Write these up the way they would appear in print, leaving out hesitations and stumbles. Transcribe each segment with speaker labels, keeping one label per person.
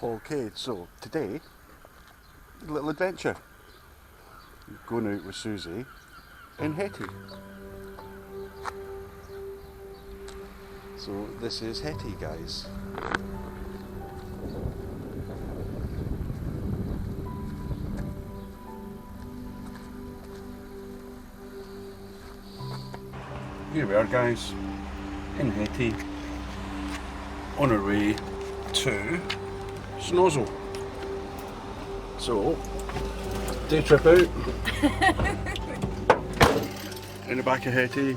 Speaker 1: Okay, so today, a little adventure. Going out with Susie and Hettie. So this is Hettie, guys. Here we are, guys, in Hettie, on our way to St Austell. So, day trip out in the back of Hettie.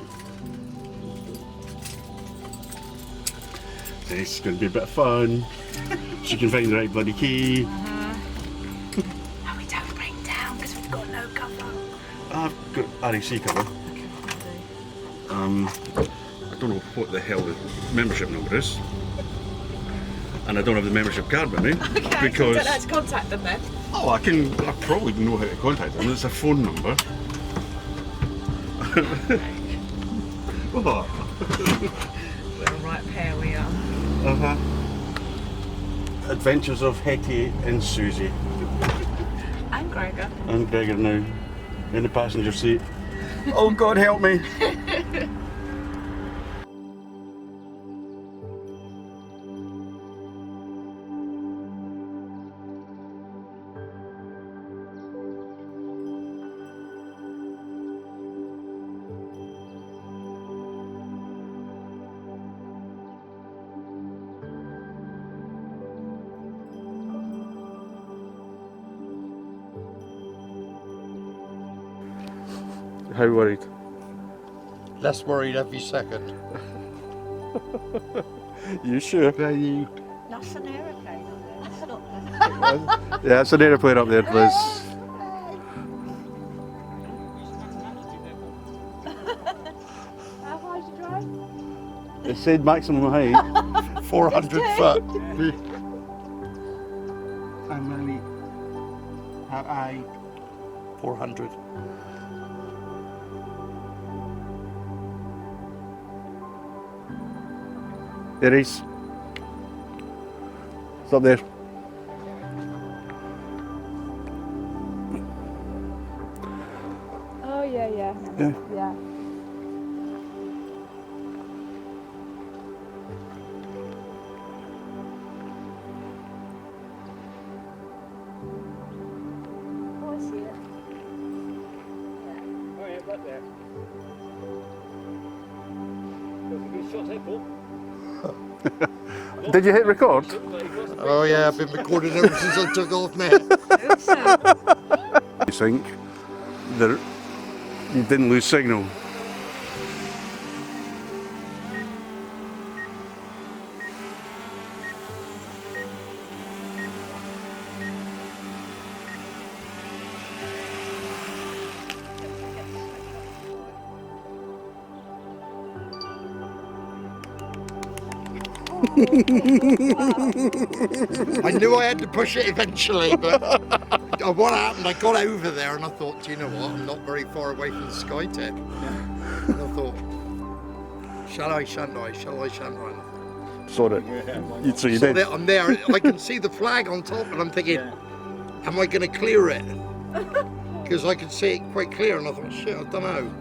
Speaker 1: This is going to be a bit of fun. She can find the right bloody key.
Speaker 2: No, we don't break down because we've got no cover.
Speaker 1: I've got RAC cover. I don't know what the hell the membership number is. And I don't have the membership card with me.
Speaker 2: Okay,
Speaker 1: because
Speaker 2: so you don't know how to contact them then?
Speaker 1: Oh, I probably know how to contact them. It's a phone number. What?
Speaker 2: We're a right pair, we are.
Speaker 1: Uh-huh. Adventures of Hettie and Susie.
Speaker 2: And Gregor.
Speaker 1: And Gregor now in the passenger seat. Oh, God help me. How worried?
Speaker 3: Less worried every second.
Speaker 1: You sure?
Speaker 2: That's an aeroplane up there.
Speaker 1: Yeah, it's an aeroplane up there, Liz.
Speaker 2: How high do you drive?
Speaker 1: It said maximum height.
Speaker 3: 400 foot.
Speaker 4: How many? How high?
Speaker 3: 400.
Speaker 1: It is. It's up there.
Speaker 2: Oh, yeah.
Speaker 1: Yeah.
Speaker 2: Oh, I see it.
Speaker 4: Oh yeah, right there. Don't be shot at, Paul.
Speaker 1: Did you hit record?
Speaker 3: Oh yeah, I've been recording ever since I took off, man.
Speaker 1: You think that you didn't lose signal?
Speaker 3: I knew I had to push it eventually, but what happened, I got over there and I thought, do you know what, I'm not very far away from the sky tip. And I thought, shall I, shan't I, shall I, shan't I?
Speaker 1: Saw it. So you
Speaker 3: So
Speaker 1: did.
Speaker 3: I'm there, I can see the flag on top and I'm thinking, am I going to clear it? Because I could see it quite clear and I thought, shit, I don't know.